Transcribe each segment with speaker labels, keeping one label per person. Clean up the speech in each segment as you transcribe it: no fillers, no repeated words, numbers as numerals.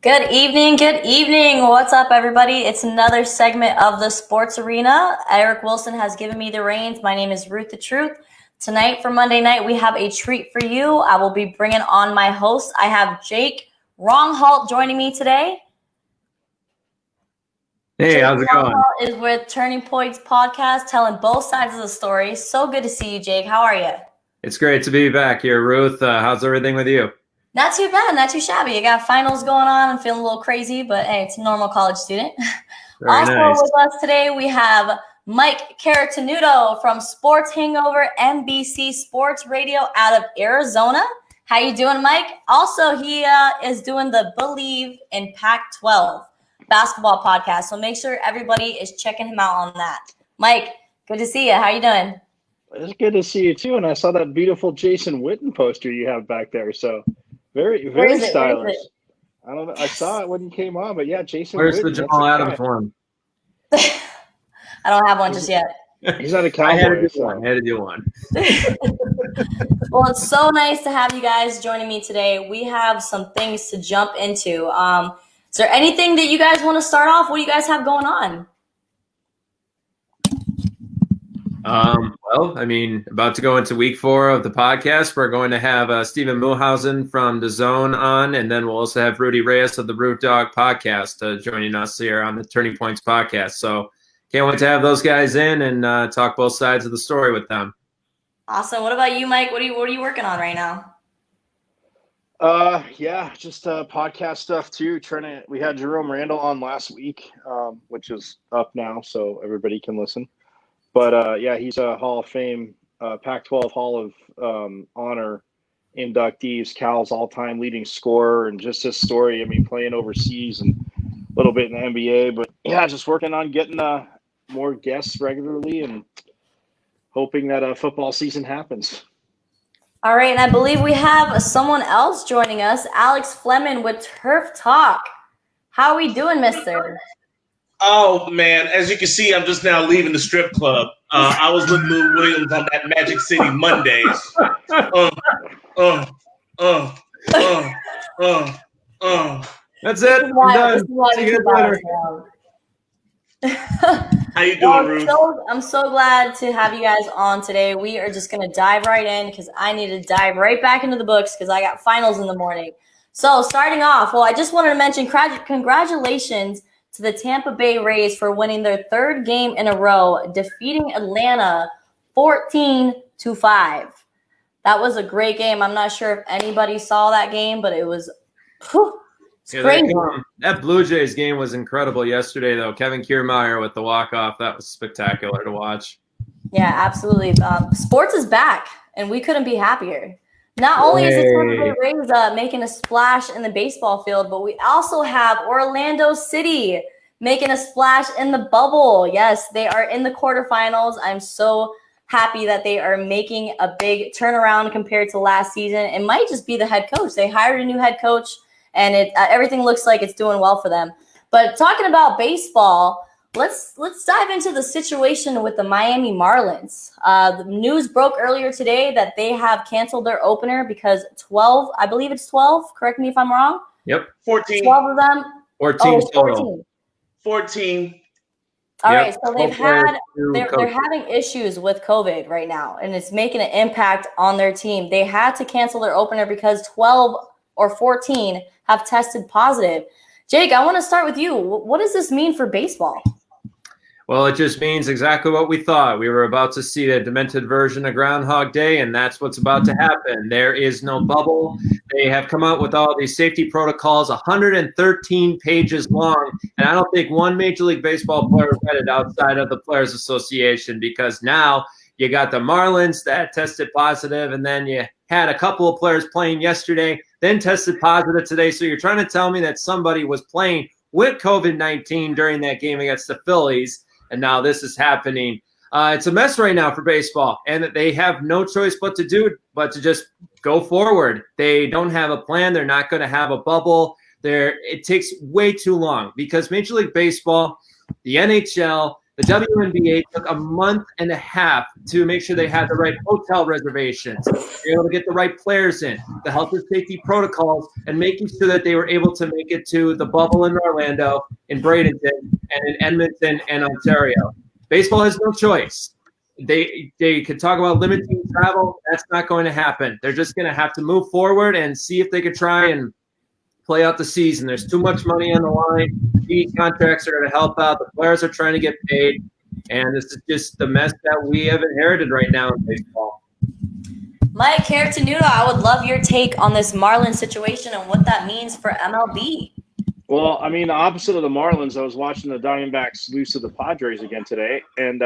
Speaker 1: Good evening, good evening. What's up, everybody? It's another segment of the Sports Arena. Eric Wilson has given me the reins. My name is Ruth the Truth. Tonight for Monday night, we have a treat for you. I will be bringing on my host. I have Jake Rongholt joining me today.
Speaker 2: Hey,
Speaker 1: Jake
Speaker 2: how's it going?
Speaker 1: Rongholt is with Turning Points Podcast, telling both sides of the story. So good to see you, Jake. How are you?
Speaker 2: It's great to be back here, Ruth. How's everything with you?
Speaker 1: Not too bad, not too shabby. You got finals going on. I'm feeling a little crazy, but hey, it's a normal college student.
Speaker 2: Very
Speaker 1: also
Speaker 2: nice.
Speaker 1: With us today, we have Mike Carotenuto from Sports Hangover NBC Sports Radio out of Arizona. How you doing, Mike? Also, he is doing the Believe in Pac-12 basketball podcast, so make sure everybody is checking him out on that. Mike, good to see you. How you doing?
Speaker 3: It's good to see you too, and I saw that beautiful Jason Witten poster you have back there. So very stylish. I don't know. I saw it when you came on, but yeah, Jason.
Speaker 2: Where's
Speaker 3: Witten,
Speaker 2: the Jamal Adams one?
Speaker 1: I don't have one just yet.
Speaker 3: He's not a cowboy.
Speaker 2: I had to do one.
Speaker 1: Well, it's so nice to have you guys joining me today. We have some things to jump into. Is there anything that you guys want to start off? What do you guys have going on?
Speaker 2: Well, about to go into week 4 of the podcast. We're going to have Stephen Muhlhausen from The Zone on, and then we'll also have Rudy Reyes of the Root Dog podcast joining us here on the Turning Points podcast. So can't wait to have those guys in and talk both sides of the story with them.
Speaker 1: Awesome. What about you, Mike? What are you working on right now?
Speaker 3: Just podcast stuff too. We had Jerome Randall on last week, which is up now, so everybody can listen. But he's a Hall of Fame, Pac-12 Hall of Honor inductees, Cal's all-time leading scorer, and just his story. Playing overseas and a little bit in the NBA, but yeah, just working on getting more guests regularly and hoping that football season happens.
Speaker 1: All right, and I believe we have someone else joining us, Alex Fleming with Turf Talk. How are we doing, mister?
Speaker 4: Oh, man, as you can see, I'm just now leaving the strip club. I was with Lou Williams on that Magic City Mondays.
Speaker 2: That's it. I'm done. See you later.
Speaker 4: How you doing, Ruth?
Speaker 1: I'm so glad to have you guys on today. We are just going to dive right in because I need to dive right back into the books because I got finals in the morning. So starting off, I just wanted to mention congratulations to the Tampa Bay Rays for winning their 3rd game in a row, defeating Atlanta 14-5. That was a great game. I'm not sure if anybody saw that game, but it was crazy.
Speaker 2: That Blue Jays game was incredible yesterday, though. Kevin Kiermaier with the walk-off. That was spectacular to watch.
Speaker 1: Yeah, absolutely. Sports is back, and we couldn't be happier. Not only is the Tampa Bay Rays making a splash in the baseball field, but we also have Orlando City making a splash in the bubble. Yes, they are in the quarterfinals. I'm so happy that they are making a big turnaround compared to last season. It might just be the head coach. They hired a new head coach, and everything looks like it's doing well for them. But talking about baseball, let's dive into the situation with the Miami Marlins. The news broke earlier today that they have canceled their opener because 12, I believe it's 12. Correct me if I'm wrong.
Speaker 2: Yep.
Speaker 4: 14.
Speaker 1: 12 of them.
Speaker 2: 14
Speaker 1: total.
Speaker 4: 14.
Speaker 1: All right, so they're having issues with COVID right now, and it's making an impact on their team. They had to cancel their opener because 12 or 14 have tested positive. Jake, I want to start with you. What does this mean for baseball?
Speaker 2: Well, it just means exactly what we thought. We were about to see a demented version of Groundhog Day, and that's what's about to happen. There is no bubble. They have come out with all these safety protocols, 113 pages long, and I don't think one Major League Baseball player read it outside of the Players Association, because now you got the Marlins that tested positive, and then you had a couple of players playing yesterday, then tested positive today. So you're trying to tell me that somebody was playing with COVID-19 during that game against the Phillies, and now this is happening. It's a mess right now for baseball, and they have no choice but to just go forward. They don't have a plan. They're not going to have a bubble. It takes way too long because Major League Baseball, the NHL, The WNBA took a month and a half to make sure they had the right hotel reservations, they were able to get the right players in, the health and safety protocols, and making sure that they were able to make it to the bubble in Orlando, in Bradenton, and in Edmonton and Ontario. Baseball has no choice. They could talk about limiting travel. That's not going to happen. They're just going to have to move forward and see if they could try and play out the season. There's too much money on the line. The contracts are going to help out. The players are trying to get paid. And this is just the mess that we have inherited right now in baseball.
Speaker 1: Mike Carotenuto, I would love your take on this Marlins situation and what that means for MLB.
Speaker 3: Well, I mean, the opposite of the Marlins, I was watching the Diamondbacks lose to the Padres again today, and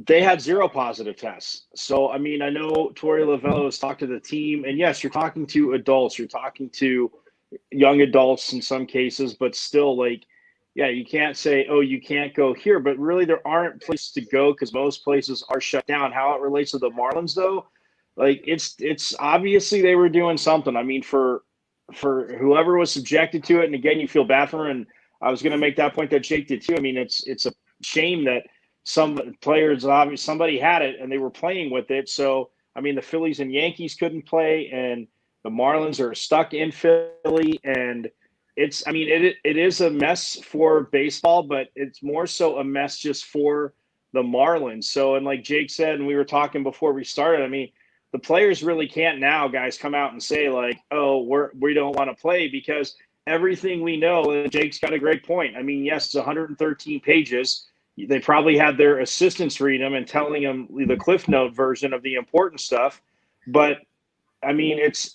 Speaker 3: they had 0 positive tests. So, I mean, I know Torey Lovello has talked to the team, and yes, you're talking to adults, you're talking to young adults in some cases, but still, like, yeah, you can't say, oh, you can't go here, but really there aren't places to go because most places are shut down. How it relates to the Marlins, though, like, it's obviously they were doing something. I mean, for whoever was subjected to it, and again, you feel bad for him, and I was going to make that point that Jake did too. I mean, it's a shame that some players, obviously somebody had it and they were playing with it. So, I mean, the Phillies and Yankees couldn't play, and the Marlins are stuck in Philly. And it's, I mean, it is a mess for baseball, but it's more so a mess just for the Marlins. So, and like Jake said, and we were talking before we started, I mean, the players really can't now, guys, come out and say like, oh, we don't want to play, because everything we know, and Jake's got a great point. I mean, yes, it's 113 pages. They probably had their assistants read them and telling them the Cliff Note version of the important stuff. But, I mean, it's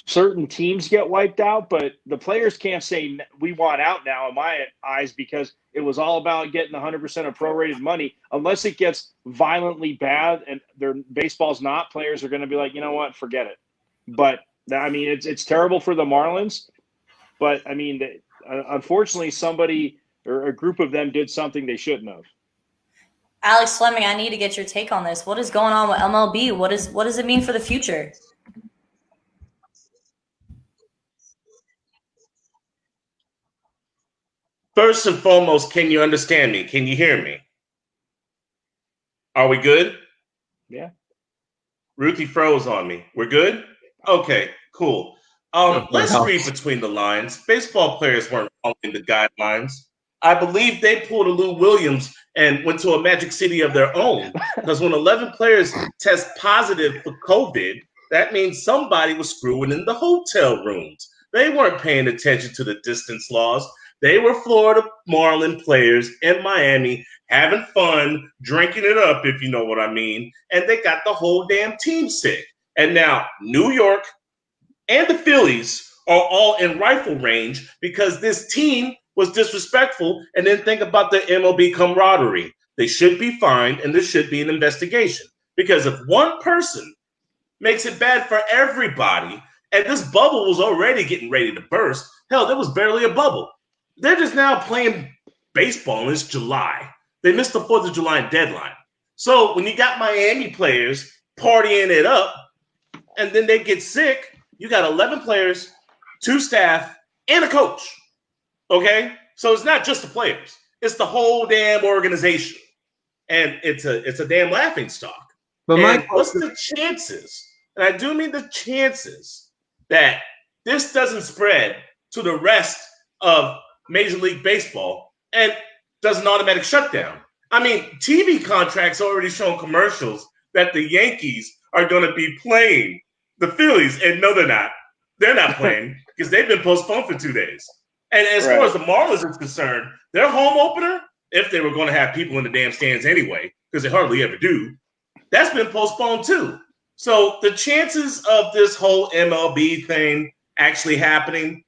Speaker 3: certain teams get wiped out, but the players can't say we want out now, in my eyes, because it was all about getting 100% of prorated money. Unless it gets violently bad and their baseball's not, players are going to be like, you know what, forget it. But, I mean, it's terrible for the Marlins. But, I mean, unfortunately, somebody – or a group of them did something they shouldn't have.
Speaker 1: Alex Fleming, I need to get your take on this. What is going on with MLB? What does it mean for the future?
Speaker 4: First and foremost, can you understand me? Can you hear me? Are we good?
Speaker 3: Yeah.
Speaker 4: Ruthie froze on me. We're good? Okay, cool. Let's read between the lines. Baseball players weren't following the guidelines. I believe they pulled a Lou Williams and went to a magic city of their own. Because when 11 players test positive for COVID, that means somebody was screwing in the hotel rooms. They weren't paying attention to the distance laws. They were Florida Marlin players in Miami having fun, drinking it up, if you know what I mean. And they got the whole damn team sick. And now New York and the Phillies are all in rifle range because this team was disrespectful, and then think about the MLB camaraderie. They should be fined, and there should be an investigation. Because if one person makes it bad for everybody, and this bubble was already getting ready to burst, hell, there was barely a bubble. They're just now playing baseball, and it's July. They missed the 4th of July deadline. So when you got Miami players partying it up, and then they get sick, you got 11 players, 2 staff, and a coach. Okay, so it's not just the players; it's the whole damn organization, and it's a damn laughing stock. But what's the chances? And I do mean the chances that this doesn't spread to the rest of Major League Baseball and does an automatic shutdown. I mean, TV contracts already shown commercials that the Yankees are going to be playing the Phillies, and no, they're not. They're not playing because they've been postponed for 2 days. And as far as the Marlins is concerned, their home opener, if they were going to have people in the damn stands anyway, because they hardly ever do, that's been postponed too. So the chances of this whole MLB thing actually happening,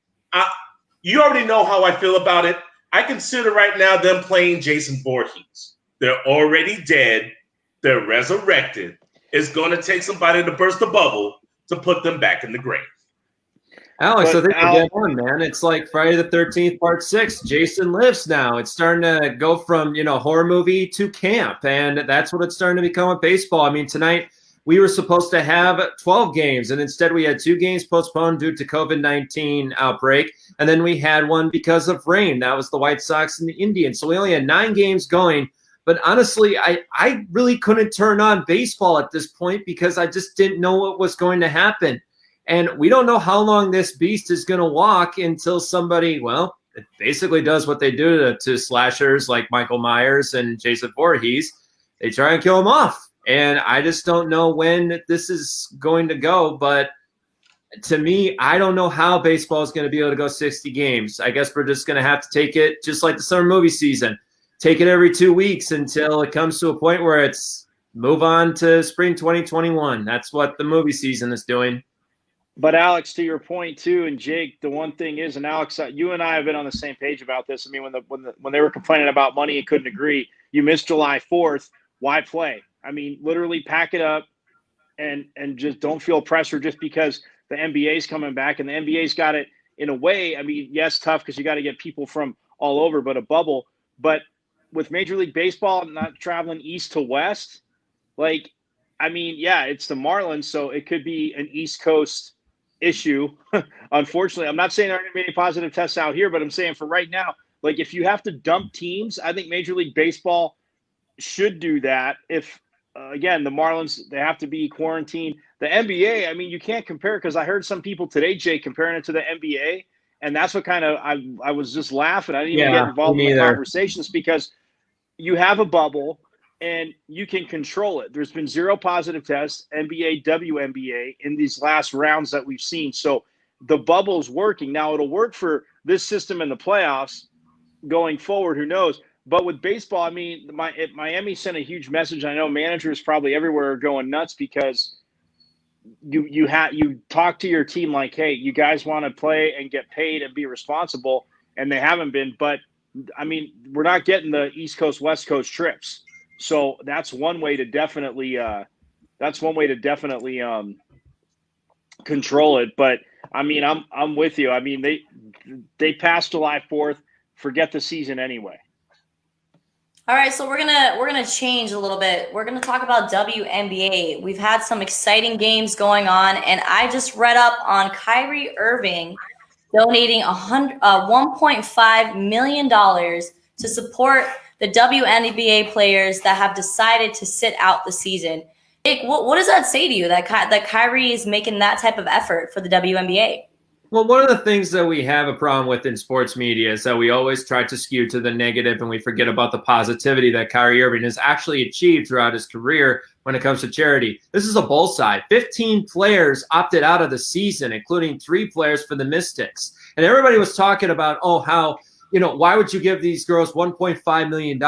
Speaker 4: you already know how I feel about it. I consider right now them playing Jason Voorhees. They're already dead. They're resurrected. It's going to take somebody to burst the bubble to put them back in the grave.
Speaker 2: Alex, I think we're dead on, man. It's like Friday the 13th, part 6. Jason lives now. It's starting to go from, horror movie to camp, and that's what it's starting to become with baseball. I mean, tonight we were supposed to have 12 games, and instead we had 2 games postponed due to COVID-19 outbreak, and then we had one because of rain. That was the White Sox and the Indians. So we only had 9 games going. But honestly, I really couldn't turn on baseball at this point because I just didn't know what was going to happen. And we don't know how long this beast is going to walk until somebody, well, it basically does what they do to slashers like Michael Myers and Jason Voorhees. They try and kill him off. And I just don't know when this is going to go. But to me, I don't know how baseball is going to be able to go 60 games. I guess we're just going to have to take it just like the summer movie season. Take it every 2 weeks until it comes to a point where it's move on to spring 2021. That's what the movie season is doing.
Speaker 3: But Alex, to your point too, and Jake, the one thing is, and Alex, you and I have been on the same page about this. I mean, when they were complaining about money and couldn't agree, you missed July 4th. Why play? I mean, literally pack it up and just don't feel pressure just because the NBA's coming back, and the NBA's got it in a way. I mean, yes, tough because you got to get people from all over, but a bubble. But with Major League Baseball not traveling east to west, like, I mean, yeah, it's the Marlins, so it could be an East Coast issue. Unfortunately, I'm not saying there aren't going to be any positive tests out here, but I'm saying for right now, like if you have to dump teams, I think Major League Baseball should do that. If, again, the Marlins, they have to be quarantined. The NBA, I mean, you can't compare because I heard some people today, Jake, comparing it to the NBA, and that's what kind of I was just laughing. I didn't even get involved in the conversations because you have a bubble and you can control it. There's been 0 positive tests, NBA, WNBA, in these last rounds that we've seen. So the bubble's working. Now it'll work for this system in the playoffs going forward. Who knows? But with baseball, I mean, Miami sent a huge message. I know managers probably everywhere are going nuts because you talk to your team like, hey, you guys want to play and get paid and be responsible, and they haven't been. But I mean, we're not getting the East Coast, West Coast trips. So that's one way to definitely control it. But I mean, I'm with you. I mean, they passed July 4th, forget the season anyway.
Speaker 1: All right, so we're gonna change a little bit. We're gonna talk about WNBA. We've had some exciting games going on, and I just read up on Kyrie Irving donating $1.5 million to support the WNBA players that have decided to sit out the season. Nick, what does that say to you that Kyrie is making that type of effort for the WNBA?
Speaker 2: Well, one of the things that we have a problem with in sports media is that we always try to skew to the negative and we forget about the positivity that Kyrie Irving has actually achieved throughout his career when it comes to charity. This is a bull side. 15 players opted out of the season, including 3 players for the Mystics. And everybody was talking about, how, why would you give these girls $1.5 million?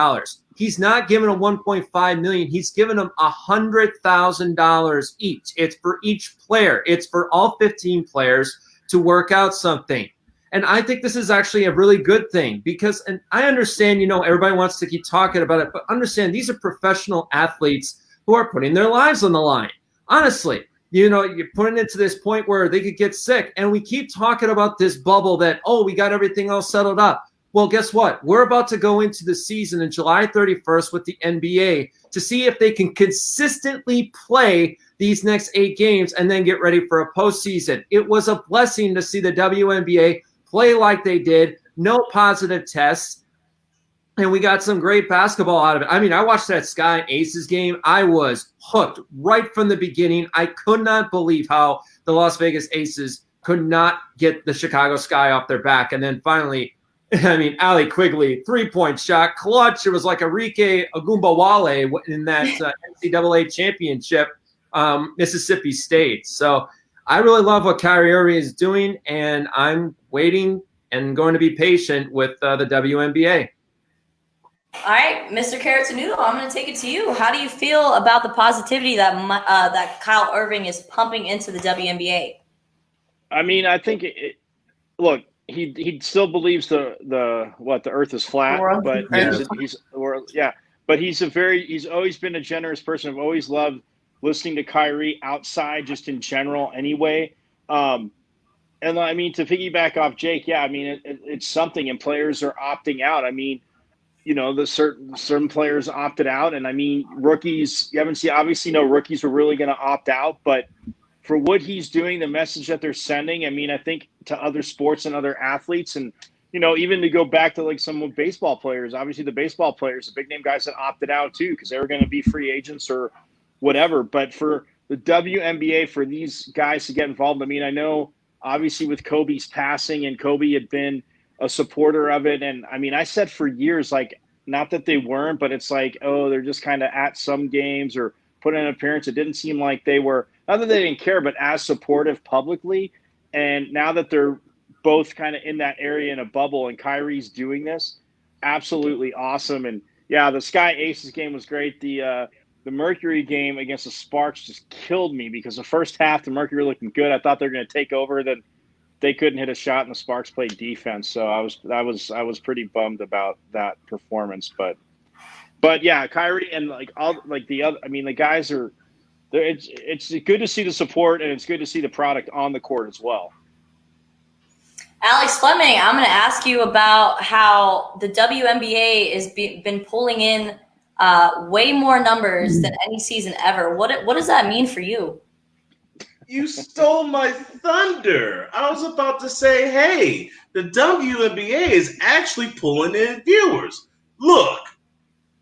Speaker 2: He's not giving them $1.5 million. He's giving them $100,000 each. It's for each player. It's for all 15 players to work out something. And I think this is actually a really good thing because, and I understand, everybody wants to keep talking about it, but understand these are professional athletes who are putting their lives on the line. Honestly, you're putting it to this point where they could get sick. And we keep talking about this bubble that, we got everything all settled up. Well, guess what? We're about to go into the season on July 31st with the NBA to see if they can consistently play these next 8 games and then get ready for a postseason. It was a blessing to see the WNBA play like they did, no positive tests, and we got some great basketball out of it. I mean, I watched that Sky Aces game. I was hooked right from the beginning. I could not believe how the Las Vegas Aces could not get the Chicago Sky off their back. And then finally, Allie Quigley, 3-point shot, clutch. It was like Enrique Agumbawale in that NCAA championship, Mississippi State. So I really love what Kyrie Irving is doing, and I'm waiting and going to be patient with the WNBA.
Speaker 1: All right, Mr. Carotenuto, I'm going to take it to you. How do you feel about the positivity that Kyle Irving is pumping into the WNBA?
Speaker 3: I mean, I think look, he still believes the earth is flat, but he's always been a generous person. I've always loved listening to Kyrie outside, just in general anyway. And I mean, to piggyback off Jake, it's something, and players are opting out. I mean, the certain players opted out, and I mean rookies. You haven't seen obviously no rookies are really going to opt out, but for what he's doing, the message that they're sending, I mean, I think to other sports and other athletes, and even to go back to like some baseball players. Obviously, the baseball players, the big name guys that opted out too, because they were going to be free agents or whatever. But for the WNBA, for these guys to get involved, I mean, I know obviously with Kobe's passing, and Kobe had been a supporter of it. And I mean, I said for years, like, not that they weren't, but it's like, oh, they're just kind of at some games or put in an appearance. It didn't seem like they were, not that they didn't care, but as supportive publicly. And now that they're both kind of in that area in a bubble and Kyrie's doing this, absolutely awesome. And yeah, the Sky Aces game was great. The Mercury game against the Sparks just killed me because the first half, the Mercury were looking good. I thought they were going to take over. Then they couldn't hit a shot, and the Sparks played defense. So I was pretty bummed about that performance. But yeah, Kyrie and like all like the other. I mean, the guys are. It's good to see the support, and it's good to see the product on the court as well.
Speaker 1: Alex Fleming, I'm going to ask you about how the WNBA has been pulling in way more numbers than any season ever. What does that mean for you?
Speaker 4: You stole my thunder. I was about to say, hey, the WNBA is actually pulling in viewers. Look,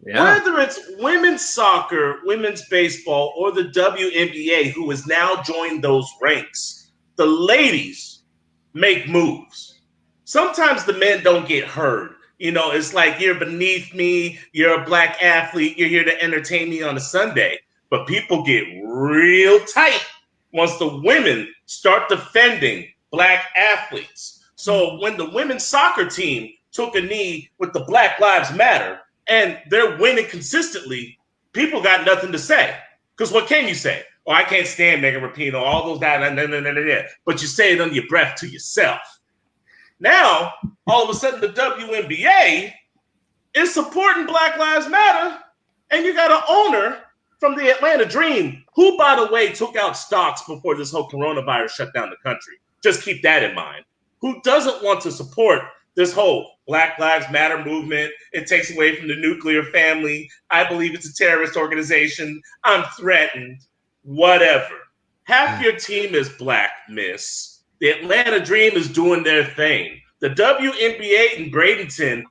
Speaker 4: whether it's women's soccer, women's baseball, or the WNBA, who has now joined those ranks, the ladies make moves. Sometimes the men don't get heard. It's like, you're beneath me, you're a black athlete, you're here to entertain me on a Sunday. But people get real tight once the women start defending black athletes. So when the women's soccer team took a knee with the Black Lives Matter and they're winning consistently, people got nothing to say. Because what can you say? Oh, I can't stand Megan Rapinoe, all those that, but you say it under your breath to yourself. Now, all of a sudden, the WNBA is supporting Black Lives Matter, and you got an owner from the Atlanta Dream, who, by the way, took out stocks before this whole coronavirus shut down the country. Just keep that in mind. Who doesn't want to support this whole Black Lives Matter movement? It takes away from the nuclear family. I believe it's a terrorist organization. I'm threatened. Whatever. Half your team is black, miss. The Atlanta Dream is doing their thing. The WNBA and Bradenton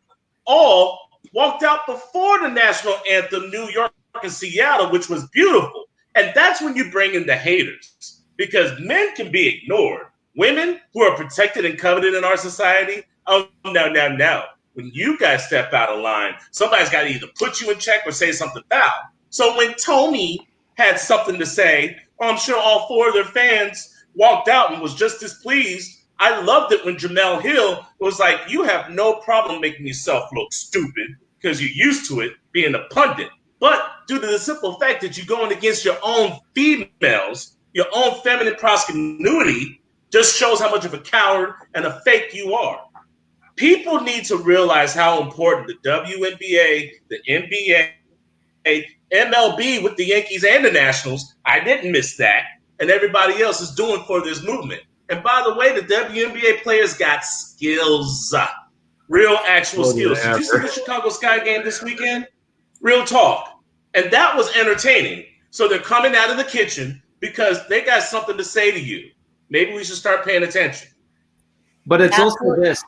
Speaker 4: all walked out before the national anthem, New York and Seattle, which was beautiful. And that's when you bring in the haters, because men can be ignored. Women who are protected and coveted in our society, oh, no. When you guys step out of line, somebody's got to either put you in check or say something foul. So when Tony had something to say, I'm sure all four of their fans walked out and was just as pleased. I loved it when Jamal Hill was like, you have no problem making yourself look stupid because you're used to it being a pundit. But due to the simple fact that you're going against your own females, your own feminine promiscuity, just shows how much of a coward and a fake you are. People need to realize how important the WNBA, the NBA, MLB with the Yankees and the Nationals, I didn't miss that, and everybody else is doing for this movement. And by the way, the WNBA players got skills, real actual skills. Did you see the Chicago Sky game this weekend? Real talk. And that was entertaining. So they're coming out of the kitchen because they got something to say to you. Maybe we should start paying attention.
Speaker 2: But it's also this,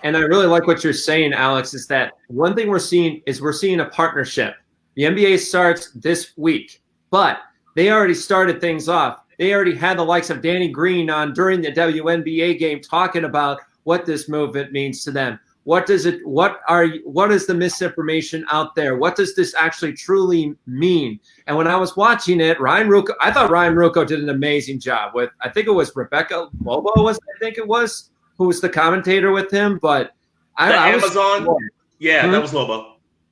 Speaker 2: and I really like what you're saying, Alex, is that one thing we're seeing a partnership. The NBA starts this week, but they already started things off. They already had the likes of Danny Green on during the WNBA game talking about what this movement means to them. What is the misinformation out there? What does this actually truly mean? And when I was watching it, I thought Ryan Ruocco did an amazing job with, I think it was Rebecca Lobo, who was the commentator with him. But
Speaker 4: that was Lobo.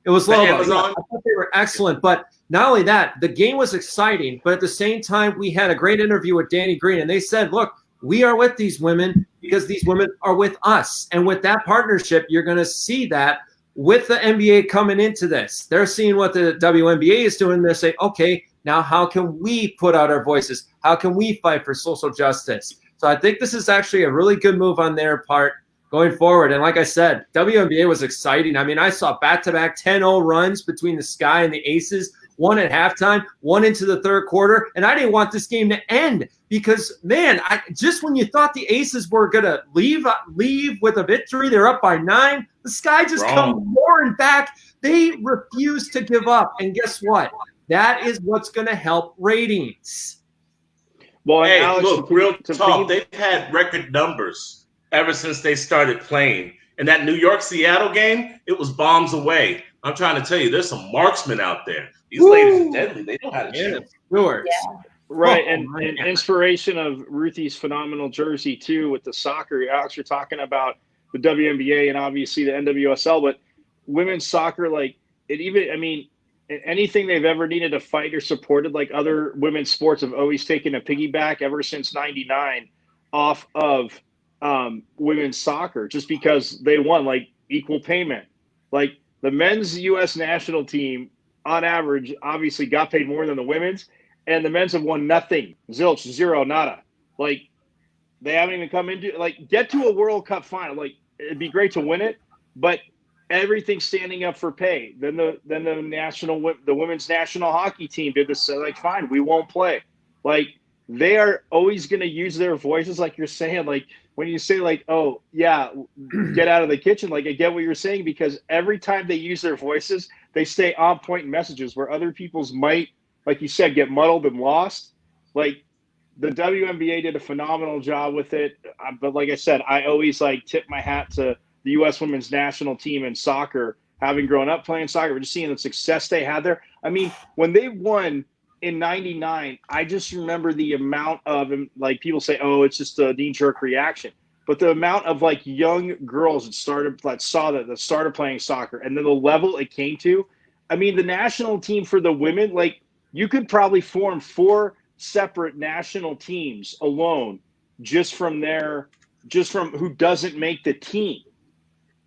Speaker 2: It was Lobo.
Speaker 4: Amazon.
Speaker 2: I thought they were excellent. But not only that, the game was exciting, but at the same time, we had a great interview with Danny Green, and they said, look, we are with these women because these women are with us. And with that partnership, you're going to see that with the NBA coming into this. They're seeing what the WNBA is doing. They're saying, okay, now how can we put out our voices? How can we fight for social justice? So I think this is actually a really good move on their part. going forward. And like I said, WNBA was exciting. I mean, I saw back-to-back 10-0 runs between the Sky and the Aces, one at halftime, one into the third quarter, and I didn't want this game to end because, man, just when you thought the Aces were going to leave with a victory, they're up by 9, the Sky just comes roaring back. They refuse to give up, and guess what? That is what's going to help ratings.
Speaker 4: Well, hey, Alex, look, real talk, they've had record numbers ever since they started playing. And that New York-Seattle game, it was bombs away. I'm trying to tell you, there's some marksmen out there. These ladies are deadly. They know how to shoot.
Speaker 1: Yeah.
Speaker 3: Right, and inspiration of Ruthie's phenomenal jersey, too, with the soccer. Alex, you're talking about the WNBA and obviously the NWSL, but women's soccer, like, anything they've ever needed to fight or supported, like other women's sports have always taken a piggyback ever since 99 off of women's soccer, just because they won, like, equal payment. Like, the men's U.S. national team, on average, obviously got paid more than the women's, and the men's have won nothing. Zilch, zero, nada. Like, they haven't even come into, like, get to a World Cup final. Like, it'd be great to win it, but everything's standing up for pay. Then the women's national hockey team did this. Like, fine, we won't play. Like, they are always going to use their voices, like you're saying. Like, when you say, like, oh yeah, get out of the kitchen. Like, I get what you're saying, because every time they use their voices, they stay on point messages where other people's might, like you said, get muddled and lost. Like, the WNBA did a phenomenal job with it. But like I said, I always, like, tip my hat to the U.S. women's national team in soccer, having grown up playing soccer. We're just seeing the success they had there. I mean, when they won in 99, I just remember the amount of, like, people say, oh, it's just a knee-jerk reaction. But the amount of, like, young girls that started playing soccer, and then the level it came to. I mean, the national team for the women, like, you could probably form 4 separate national teams alone just from who doesn't make the team.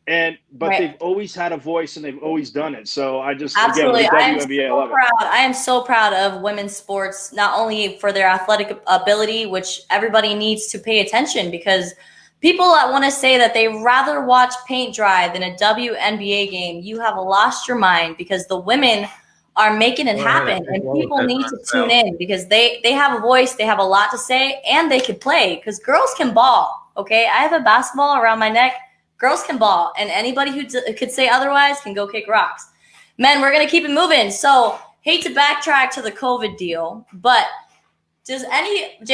Speaker 3: But
Speaker 1: right.
Speaker 3: They've always had a voice and they've always done it. So I just,
Speaker 1: absolutely,
Speaker 3: again, with the WNBA,
Speaker 1: I am so proud of women's sports, not only for their athletic ability, which everybody needs to pay attention, because people that want to say that they rather watch paint dry than a WNBA game, you have lost your mind, because the women are making it happen, and people need to tune in, because they have a voice, they have a lot to say, and they can play, because girls can ball. Okay, I have a basketball around my neck. Girls can ball, and anybody who could say otherwise can go kick rocks. Men, we're going to keep it moving. So, hate to backtrack to the COVID deal, but Jake,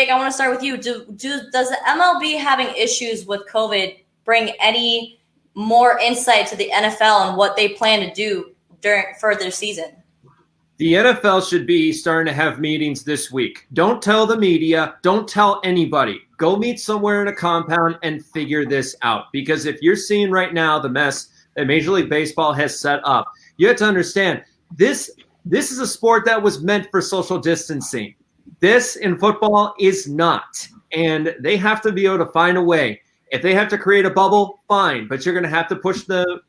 Speaker 1: I want to start with you. Does the MLB having issues with COVID bring any more insight to the NFL and what they plan to do for their season?
Speaker 2: The NFL should be starting to have meetings this week. Don't tell the media. Don't tell anybody. Go meet somewhere in a compound and figure this out. Because if you're seeing right now the mess that Major League Baseball has set up, you have to understand this is a sport that was meant for social distancing. This in football is not. And they have to be able to find a way. If they have to create a bubble, fine. But you're going to have to push the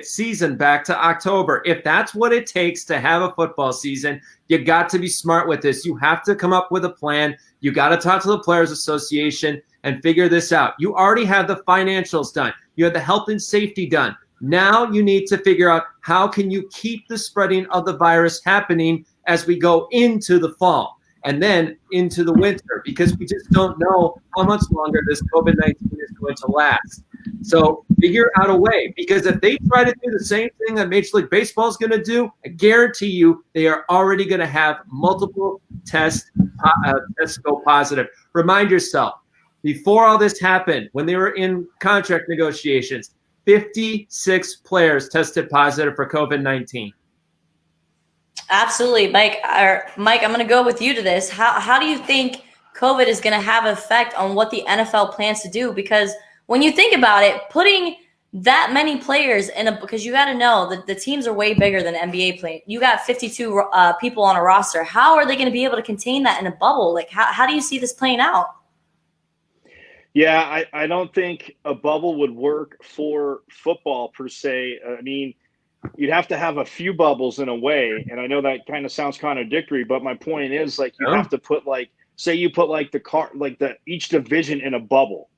Speaker 2: season back to October. If that's what it takes to have a football season, you got to be smart with this. You have to come up with a plan. You got to talk to the Players Association and figure this out. You already have the financials done. You have the health and safety done. Now you need to figure out how can you keep the spreading of the virus happening as we go into the fall and then into the winter, because we just don't know how much longer this COVID-19 is going to last. So figure out a way, because if they try to do the same thing that Major League Baseball is going to do, I guarantee you they are already going to have multiple tests go positive. Remind yourself, before all this happened, when they were in contract negotiations, 56 players tested positive for COVID-19.
Speaker 1: Absolutely, Mike. I'm going to go with you to this. How do you think COVID is going to have an effect on what the NFL plans to do? Because when you think about it, putting that many players because you got to know that the teams are way bigger than NBA players. You got 52 people on a roster. How are they going to be able to contain that in a bubble? Like, how do you see this playing out?
Speaker 3: Yeah, I don't think a bubble would work for football per se. I mean, you'd have to have a few bubbles in a way, and I know that kind of sounds contradictory, but my point is, like, you have to put, like, say you put like each division in a bubble.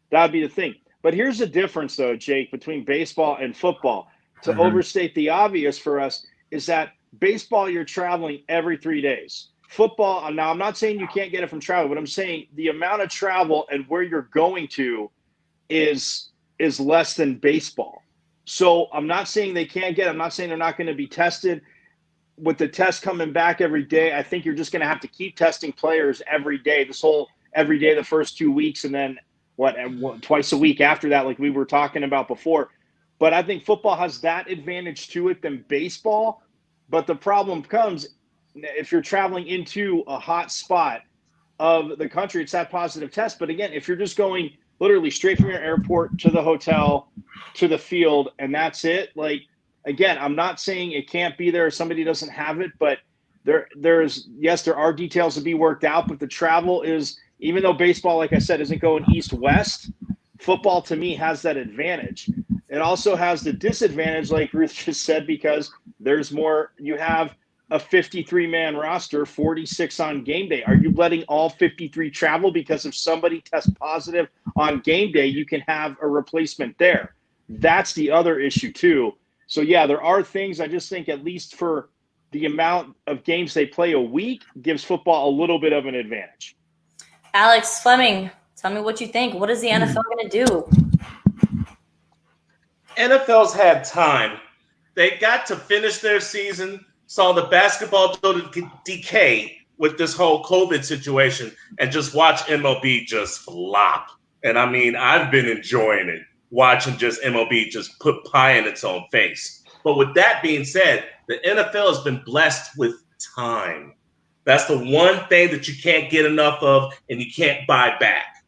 Speaker 3: That'd be the thing. But here's the difference, though, Jake, between baseball and football. To overstate the obvious for us is that baseball, you're traveling every 3 days. Football, now I'm not saying you can't get it from travel, but I'm saying the amount of travel and where you're going to is less than baseball. So I'm not saying they can't get it. I'm not saying they're not going to be tested. With the test coming back every day, I think you're just going to have to keep testing players every day, every day the first 2 weeks, and then twice a week after that, like we were talking about before. But I think football has that advantage to it than baseball. But the problem comes if you're traveling into a hot spot of the country, it's that positive test. But again, if you're just going literally straight from your airport to the hotel to the field and that's it, like, again, I'm not saying it can't be there if somebody doesn't have it, but there are details to be worked out, but the travel is, even though baseball, like I said, isn't going east-west, football to me has that advantage. It also has the disadvantage, like Ruth just said, because there's more, you have a 53-man roster, 46 on game day. Are you letting all 53 travel? Because if somebody tests positive on game day, you can have a replacement there. That's the other issue too. So yeah, there are things, I just think at least for the amount of games they play a week gives football a little bit of an advantage.
Speaker 1: Alex, Fleming, tell me what you think. What is the NFL going to do?
Speaker 4: NFL's had time. They got to finish their season, saw the basketball go to decay with this whole COVID situation, and just watch MLB just flop. And I mean, I've been enjoying it, watching just MLB just put pie in its own face. But with that being said, the NFL has been blessed with time. That's the one thing that you can't get enough of and you can't buy back.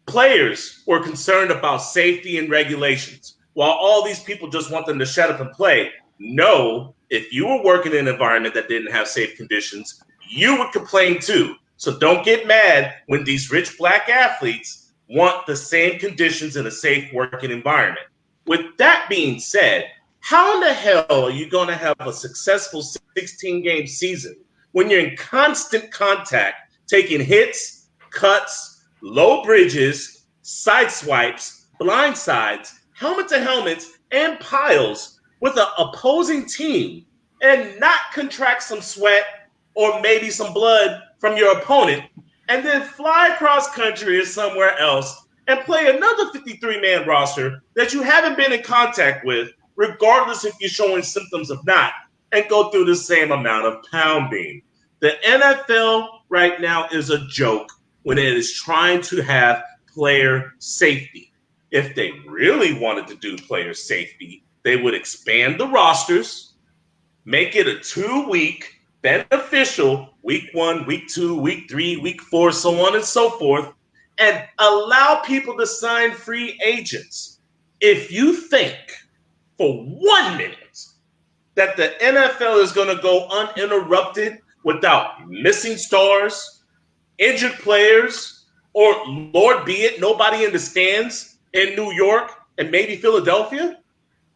Speaker 4: Players were concerned about safety and regulations, while all these people just want them to shut up and play. No, if you were working in an environment that didn't have safe conditions, you would complain too. So don't get mad when these rich black athletes want the same conditions in a safe working environment. With that being said, how in the hell are you going to have a successful 16-game season when you're in constant contact, taking hits, cuts, low bridges, side swipes, blind sides, helmet to helmets, and piles with an opposing team and not contract some sweat or maybe some blood from your opponent and then fly across country or somewhere else and play another 53-man roster that you haven't been in contact with, regardless if you're showing symptoms of not, and go through the same amount of pounding. The NFL right now is a joke when it is trying to have player safety. If they really wanted to do player safety, they would expand the rosters, make it a 2-week beneficial, week 1, week 2, week 3, week 4, so on and so forth, and allow people to sign free agents. If you think for 1 minute that the NFL is going to go uninterrupted without missing stars, injured players, or Lord be it, nobody in the stands in New York and maybe Philadelphia,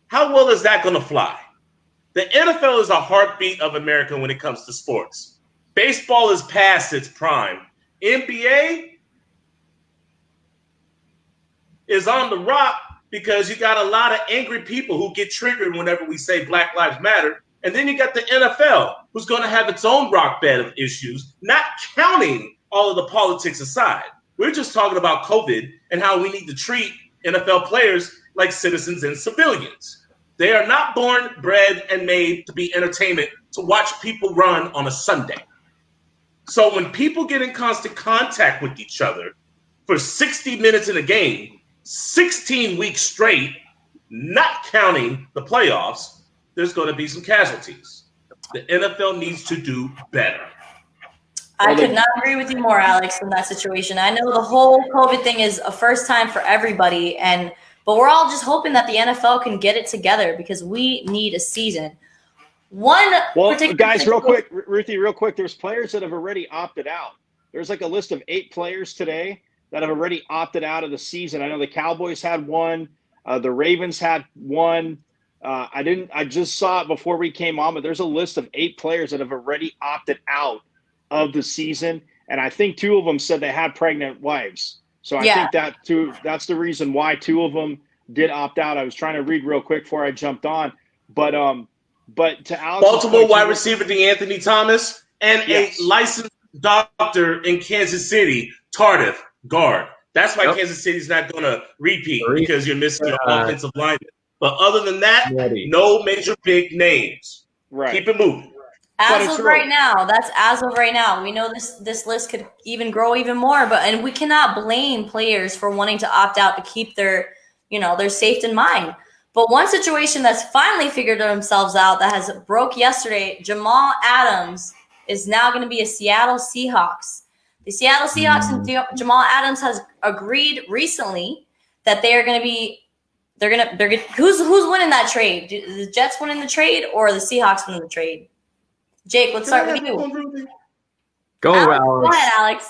Speaker 4: how well is that going to fly? The NFL is a heartbeat of America when it comes to sports. Baseball is past its prime. NBA is on the rock because you got a lot of angry people who get triggered whenever we say Black Lives Matter. And then you got the NFL, who's going to have its own rock bed of issues, not counting all of the politics aside. We're just talking about COVID and how we need to treat NFL players like citizens and civilians. They are not born, bred, and made to be entertainment to watch people run on a Sunday. So when people get in constant contact with each other for 60 minutes in a game, 16 weeks straight, not counting the playoffs, there's going to be some casualties. The NFL needs to do better.
Speaker 1: I could not agree with you more, Alex, in that situation. I know the whole COVID thing is a first time for everybody, but we're all just hoping that the NFL can get it together because we need a season.
Speaker 3: Guys, real quick, Ruthie, real quick, there's players that have already opted out. There's like a list of 8 players today that have already opted out of the season. I know the Cowboys had one. The Ravens had one. I just saw it before we came on, but there's a list of 8 players that have already opted out of the season. And I think 2 of them said they had pregnant wives. So I think that's the reason why two of them did opt out. I was trying to read real quick before I jumped on, but to Alex's
Speaker 4: Baltimore
Speaker 3: point,
Speaker 4: wide receiver DeAnthony Thomas and a licensed doctor in Kansas City, Tardif, guard. That's why Kansas City's not going to repeat, because you're missing your offensive lineman. But other than that, no major big names.
Speaker 3: Right.
Speaker 4: Keep it moving.
Speaker 1: As of right now, that's as of right now. We know this list could even grow even more, and we cannot blame players for wanting to opt out to keep their safety in mind. But one situation that's finally figured themselves out that has broke yesterday, Jamal Adams is now going to be a Seattle Seahawks. The Seattle Seahawks and Jamal Adams has agreed recently that they are going to be. They're who's winning that trade? Do the Jets winning the trade or the Seahawks winning the trade? Jake, let's start with you.
Speaker 2: Go, Alex.
Speaker 1: Go ahead, Alex.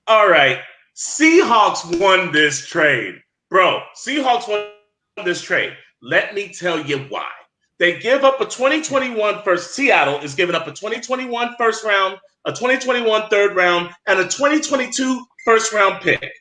Speaker 4: All right. Seahawks won this trade. Bro, Seahawks won this trade. Let me tell you why. They give up a 2021 first. Seattle is giving up a 2021 first round, a 2021 third round, and a 2022 first round pick.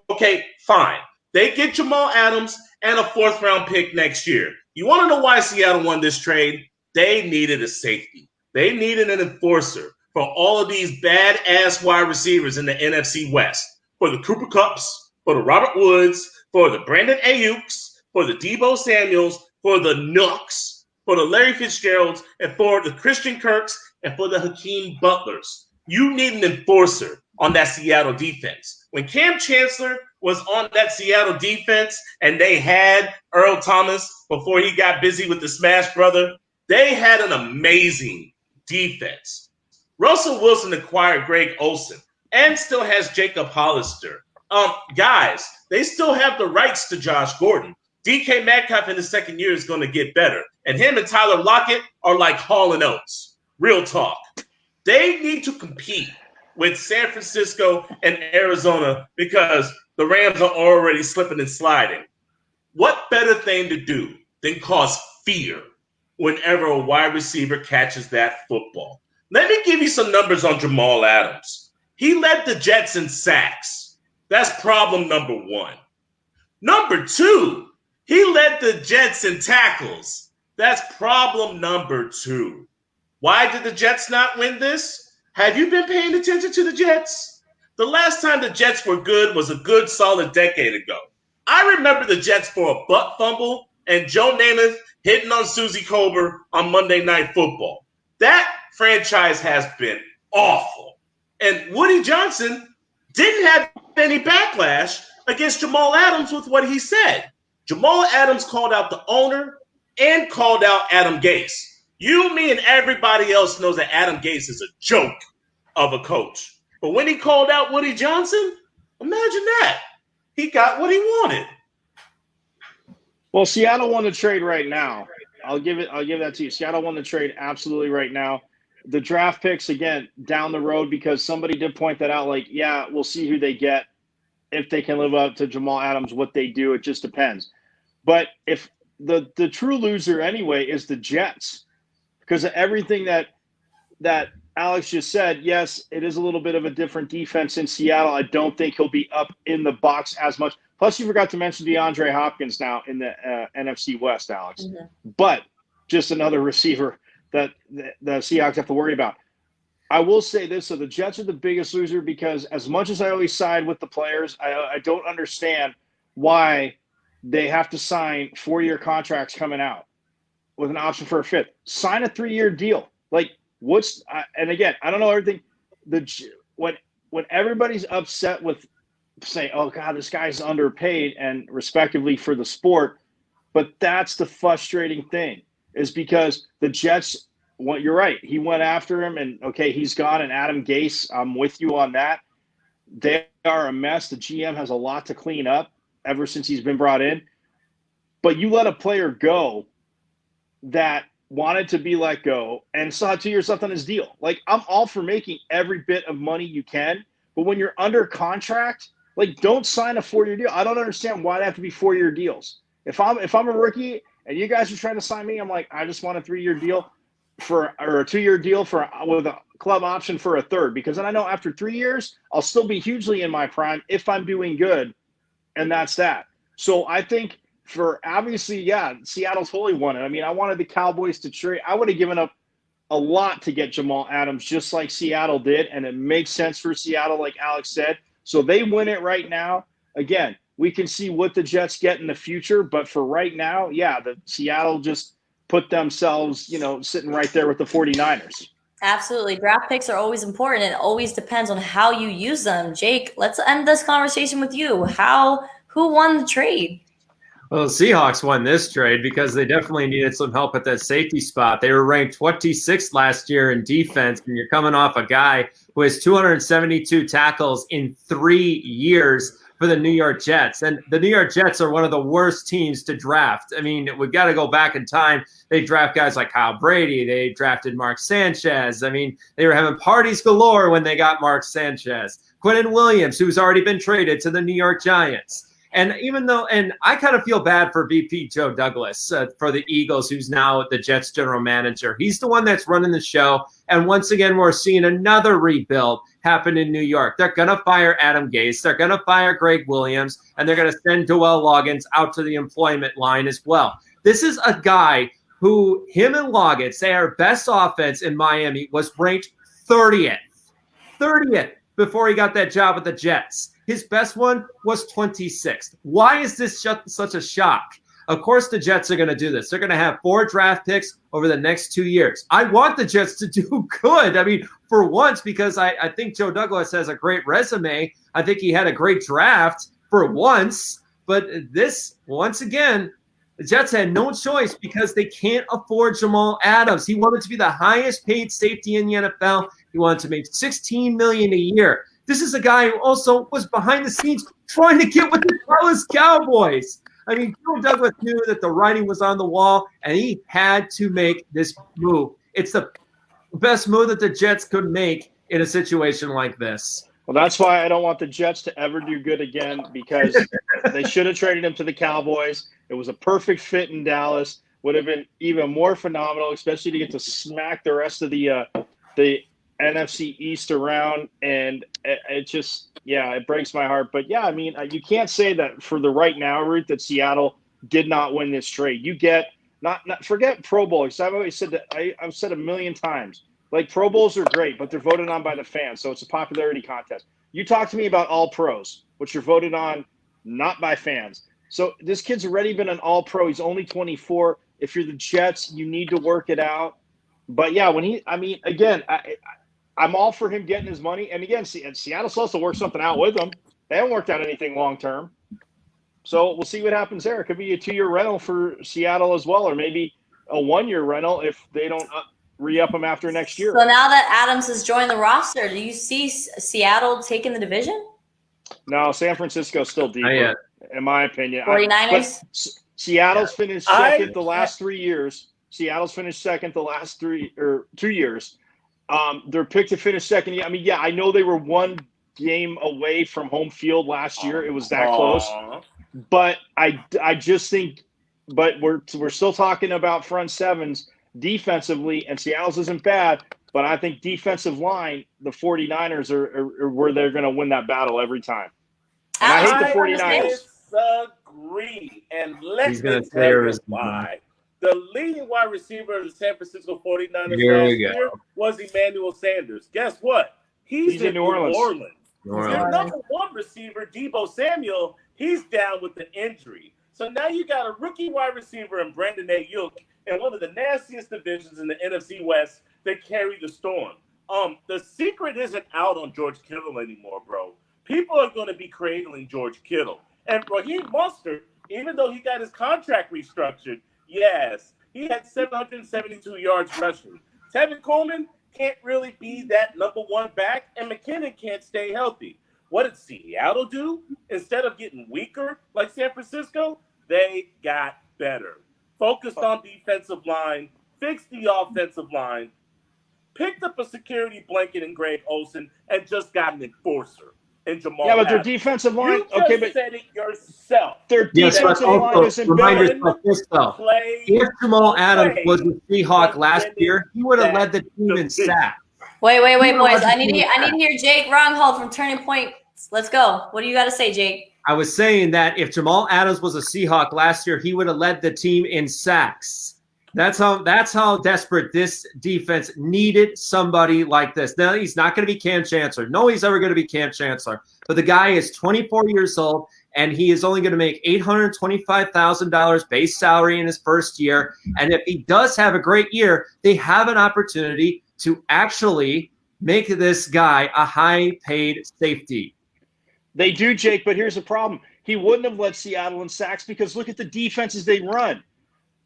Speaker 4: Okay, fine. They get Jamal Adams and a fourth round pick next year. You want to know why Seattle won this trade? They needed a safety. They needed an enforcer for all of these badass wide receivers in the NFC West. For the Cooper Kupps, for the Robert Woods, for the Brandon Ayuks, for the Deebo Samuels, for the Nooks, for the Larry Fitzgeralds, and for the Christian Kirks, and for the Hakeem Butlers. You need an enforcer on that Seattle defense. When Cam Chancellor was on that Seattle defense and they had Earl Thomas before he got busy with the Smash Brother, they had an amazing defense. Russell Wilson acquired Greg Olsen and still has Jacob Hollister. Guys, they still have the rights to Josh Gordon. DK Metcalf in his second year is going to get better. And him and Tyler Lockett are like Hall & Oates. Real talk. They need to compete with San Francisco and Arizona because the Rams are already slipping and sliding. What better thing to do than cause fear whenever a wide receiver catches that football? Let me give you some numbers on Jamal Adams. He led the Jets in sacks. That's problem number one. Number two, he led the Jets in tackles. That's problem number two. Why did the Jets not win this? Have you been paying attention to the Jets? The last time the Jets were good was a good solid decade ago. I remember the Jets for a butt fumble and Joe Namath hitting on Susie Colbert on Monday Night Football. That franchise has been awful. And Woody Johnson didn't have any backlash against Jamal Adams with what he said. Jamal Adams called out the owner and called out Adam Gase. You, me, and everybody else knows that Adam Gase is a joke of a coach. But when he called out Woody Johnson, imagine that. He got what he wanted.
Speaker 3: Well, Seattle won the trade right now. I'll give that to you. Seattle won the trade absolutely right now. The draft picks, again, down the road, because somebody did point that out, like, yeah, we'll see who they get. If they can live up to Jamal Adams, what they do, it just depends. But if the true loser anyway is the Jets, because of everything that Alex just said, yes, it is a little bit of a different defense in Seattle. I don't think he'll be up in the box as much. Plus, you forgot to mention DeAndre Hopkins now in the NFC West, Alex. Mm-hmm. But just another receiver that the Seahawks have to worry about. I will say this, so the Jets are the biggest loser because as much as I always side with the players, I don't understand why they have to sign 4-year contracts coming out with an option for a fifth. Sign a 3-year deal. Like, and again, I don't know everything. When everybody's upset with saying, oh, God, this guy's underpaid and respectively for the sport, but that's the frustrating thing is because the Jets – well, you're right. He went after him, and, okay, he's gone. And Adam Gase, I'm with you on that. They are a mess. The GM has a lot to clean up ever since he's been brought in. But you let a player go that wanted to be let go and saw 2 years left on his deal. Like, I'm all for making every bit of money you can, but when you're under contract, like, don't sign a 4-year deal. I don't understand why they have to be 4-year deals. If I'm a rookie and you guys are trying to sign me, I'm like, I just want a 3-year deal. or a 2-year deal with a club option for a third, because then I know after 3 years I'll still be hugely in my prime if I'm doing good, and that's that. So I think for obviously, Seattle's wholly won it. I mean, I wanted the Cowboys to trade. I would have given up a lot to get Jamal Adams, just like Seattle did, and it makes sense for Seattle, like Alex said. So they win it right now. Again, we can see what the Jets get in the future, but for right now, the Seattle just put themselves, sitting right there with the 49ers.
Speaker 1: Absolutely. Draft picks are always important. It always depends on how you use them. Jake, let's end this conversation with you. Who won the trade?
Speaker 2: Well, the Seahawks won this trade because they definitely needed some help at that safety spot. They were ranked 26th last year in defense, and you're coming off a guy who has 272 tackles in 3 years for the New York Jets. And the New York Jets are one of the worst teams to draft. I mean, we've got to go back in time. They draft guys like Kyle Brady. They drafted Mark Sanchez. I mean, they were having parties galore when they got Mark Sanchez. Quinnen Williams, who's already been traded to the New York Giants. And I kind of feel bad for VP Joe Douglas for the Eagles, who's now the Jets general manager. He's the one that's running the show. And once again, we're seeing another rebuild happen in New York. They're going to fire Adam Gase. They're going to fire Greg Williams. And they're going to send Joel Loggins out to the employment line as well. This is a guy who, him and Loggins, say our best offense in Miami was ranked 30th before he got that job with the Jets. His best one was 26th. Why is this such a shock? Of course, the Jets are going to do this. They're going to have 4 draft picks over the next 2 years. I want the Jets to do good. I mean, for once, because I think Joe Douglas has a great resume. I think he had a great draft for once. But this, once again, the Jets had no choice because they can't afford Jamal Adams. He wanted to be the highest paid safety in the NFL. He wanted to make $16 million a year. This is a guy who also was behind the scenes trying to get with the Dallas Cowboys. I mean, Joe Douglas knew that the writing was on the wall, and he had to make this move. It's the best move that the Jets could make in a situation like this.
Speaker 3: Well, that's why I don't want the Jets to ever do good again, because they should have traded him to the Cowboys. It was a perfect fit in Dallas. Would have been even more phenomenal, especially to get to smack the rest of the NFC East around, and it just, it breaks my heart. But I mean, you can't say that for the right now, Ruth, that Seattle did not win this trade. You get not forget Pro Bowl, because I've always said that I've said a million times, like, Pro Bowls are great, but they're voted on by the fans, so it's a popularity contest. You talk to me about All Pros, which are voted on not by fans. So this kid's already been an All Pro. He's only 24. If you're the Jets, you need to work it out. But I'm all for him getting his money. And again, Seattle's supposed to work something out with him. They haven't worked out anything long term. So we'll see what happens there. It could be a 2-year rental for Seattle as well, or maybe a 1-year rental if they don't re-up him after next year.
Speaker 1: So now that Adams has joined the roster, do you see Seattle taking the division?
Speaker 3: No, San Francisco's still deeper, in my opinion.
Speaker 1: 49ers?
Speaker 3: Seattle's finished second the last 3 years. Seattle's finished second the last 2 years. They're picked to finish second. I mean, I know they were 1 game away from home field last year. It was that close. But I just think, but we're still talking about front sevens defensively, and Seattle's isn't bad. But I think defensive line, the 49ers are where they're going to win that battle every time. And I hate the 49ers.
Speaker 4: Disagree, and let me tell you why. The leading wide receiver of the San Francisco 49ers last year was Emmanuel Sanders. Guess what? He's in New Orleans. Their number 1 receiver, Deebo Samuel, he's down with the injury. So now you got a rookie wide receiver in Brandon Ayuk in one of the nastiest divisions in the NFC West that carry the storm. The secret isn't out on George Kittle anymore, bro. People are going to be cradling George Kittle. And Raheem Mostert, even though he got his contract restructured, yes, he had 772 yards rushing. Tevin Coleman can't really be that number 1 back, and McKinnon can't stay healthy. What did Seattle do? Instead of getting weaker like San Francisco, they got better. Focused on defensive line, fixed the offensive line, picked up a security blanket in Greg Olsen, and just got an enforcer. in Jamal.
Speaker 3: Yeah, but their
Speaker 4: Adams.
Speaker 3: defensive line.
Speaker 4: You just
Speaker 3: Okay, but
Speaker 4: said it yourself.
Speaker 3: their defensive line isn't
Speaker 2: remind
Speaker 3: better.
Speaker 2: yourself this though. If Jamal Adams was a Seahawk last year, he would have led the team in sacks.
Speaker 1: Wait, boys. I need to hear Jake Rongholt from Turning Point. Let's go. What do you got to say, Jake?
Speaker 2: I was saying that if Jamal Adams was a Seahawk last year, he would have led the team in sacks. That's how desperate this defense needed somebody like this. Now, he's not going to be Cam Chancellor. No, he's ever going to be Cam Chancellor. But the guy is 24 years old, and he is only going to make $825,000 base salary in his first year. And if he does have a great year, they have an opportunity to actually make this guy a high-paid safety.
Speaker 3: They do, Jake, but here's the problem. He wouldn't have led Seattle in sacks because look at the defenses they run.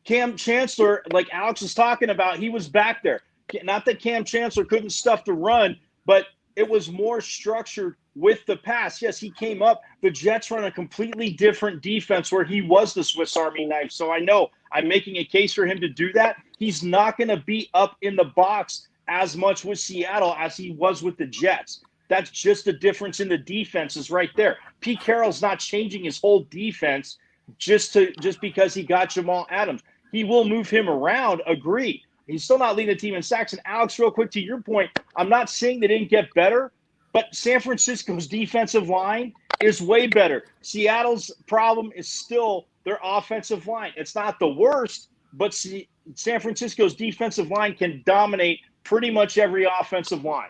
Speaker 3: Cam Chancellor, like Alex was talking about, he was back there. Not that Cam Chancellor couldn't stuff the run, but it was more structured with the pass. Yes, he came up. The Jets run a completely different defense where he was the Swiss Army knife. So I know I'm making a case for him to do that. He's not going to be up in the box as much with Seattle as he was with the Jets. That's just the difference in the defenses right there. Pete Carroll's not changing his whole defense just because he got Jamal Adams. He will move him around, agree. He's still not leading the team in sacks. And Alex, real quick to your point, I'm not saying they didn't get better, but San Francisco's defensive line is way better. Seattle's problem is still their offensive line. It's not the worst, but San Francisco's defensive line can dominate pretty much every offensive line.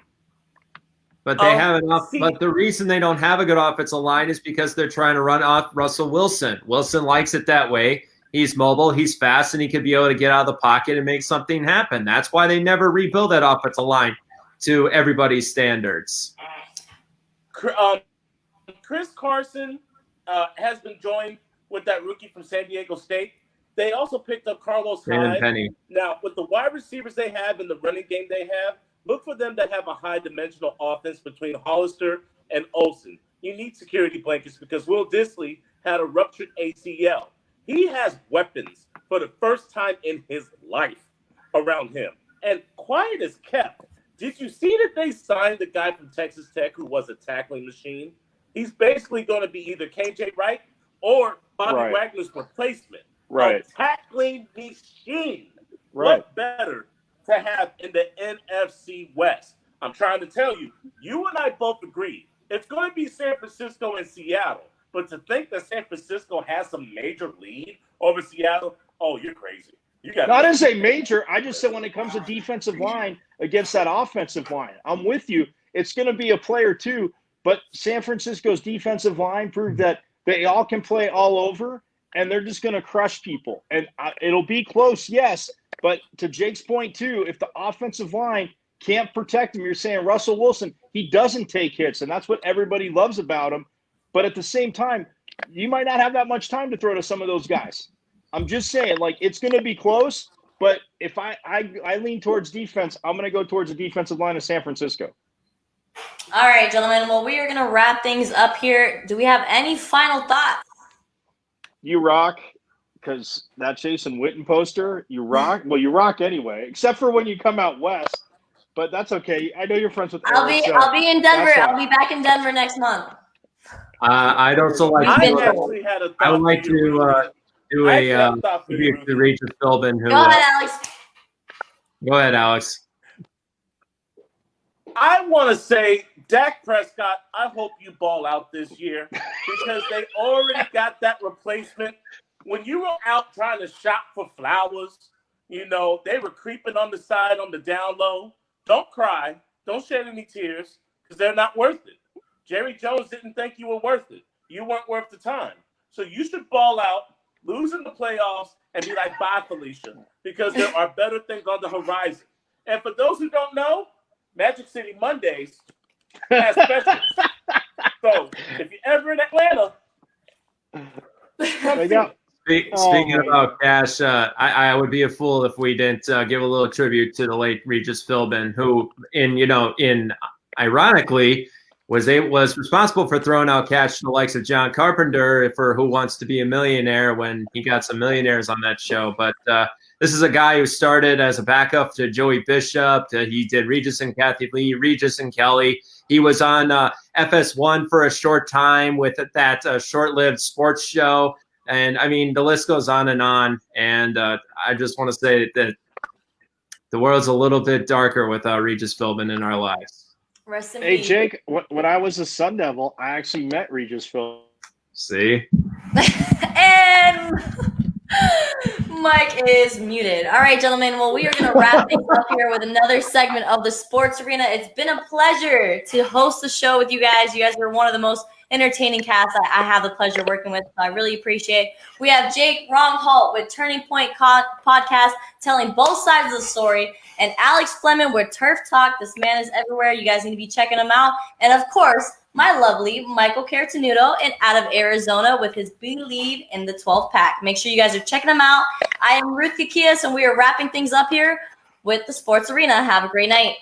Speaker 2: But they have enough. But the reason they don't have a good offensive line is because they're trying to run off Russell Wilson. Wilson likes it that way. He's mobile, he's fast, and he could be able to get out of the pocket and make something happen. That's why they never rebuild that offensive line to everybody's standards.
Speaker 4: Chris Carson has been joined with that rookie from San Diego State. They also picked up Carlos Hyde.
Speaker 2: Penny.
Speaker 4: Now, with the wide receivers they have and the running game they have, look for them to have a high-dimensional offense between Hollister and Olsen. You need security blankets because Will Dissly had a ruptured ACL. He has weapons for the first time in his life around him. And quiet is kept. Did you see that they signed the guy from Texas Tech who was a tackling machine? He's basically going to be either KJ Wright or Bobby Wagner's replacement.
Speaker 3: Right.
Speaker 4: A tackling machine.
Speaker 3: Right.
Speaker 4: What better to have in the NFC West? I'm trying to tell you, you and I both agree. It's going to be San Francisco and Seattle. But to think that San Francisco has some major lead over Seattle, oh, you're crazy.
Speaker 3: I didn't say major. I just said when it comes to defensive line against that offensive line, I'm with you. It's going to be a player too. But San Francisco's defensive line proved that they all can play all over, and they're just going to crush people. And it'll be close, yes. But to Jake's point too, if the offensive line can't protect him, you're saying Russell Wilson, he doesn't take hits, and that's what everybody loves about him. But at the same time, you might not have that much time to throw to some of those guys. I'm just saying, like, it's going to be close. But if I lean towards defense, I'm going to go towards the defensive line of San Francisco.
Speaker 1: All right, gentlemen. Well, we are going to wrap things up here. Do we have any final thoughts?
Speaker 3: You rock, because that Jason Witten poster, you rock. Well, you rock anyway, except for when you come out west. But that's okay. I know you're friends with Eric.
Speaker 1: I'll be in Denver. I'll be back in Denver next month.
Speaker 2: I'd also like
Speaker 4: I
Speaker 2: would like to do a tribute to Regis Philbin.
Speaker 1: Go ahead, Alex.
Speaker 2: Go ahead, Alex.
Speaker 4: I want to say, Dak Prescott, I hope you ball out this year because they already got that replacement. When you were out trying to shop for flowers, you know, they were creeping on the side on the down low. Don't cry. Don't shed any tears because they're not worth it. Jerry Jones didn't think you were worth it. You weren't worth the time. So you should ball out, lose in the playoffs, and be like, bye, Felicia, because there are better things on the horizon. And for those who don't know, Magic City Mondays has specials. So if you're ever in Atlanta, come see.
Speaker 2: Speaking about cash, I would be a fool if we didn't give a little tribute to the late Regis Philbin, who, ironically, was responsible for throwing out cash to the likes of John Carpenter for Who Wants to Be a Millionaire when he got some millionaires on that show. But This is a guy who started as a backup to Joey Bishop. He did Regis and Kathy Lee, Regis and Kelly. He was on FS1 for a short time with that short-lived sports show. And, I mean, the list goes on. And I just want to say that the world's a little bit darker without Regis Philbin in our lives.
Speaker 1: Rest in
Speaker 3: Hey,
Speaker 1: peace.
Speaker 3: Jake, when I was a Sun Devil, I actually met Regis Philbin.
Speaker 2: See?
Speaker 1: And Mike is muted. All right, gentlemen. Well, we are going to wrap things up here with another segment of the Sports Arena. It's been a pleasure to host the show with you guys. You guys are one of the most entertaining casts I have the pleasure working with. So I really appreciate it. We have Jake Rongholt with Turning Point Podcast, telling both sides of the story, and Alex Fleming with Turf Talk. This man is everywhere. You guys need to be checking him out. And, of course, my lovely Michael Carotenuto and out of Arizona with his Believe in the 12 pack. Make sure you guys are checking them out. I am Ruth Caguias, and we are wrapping things up here with the Sports Arena. Have a great night.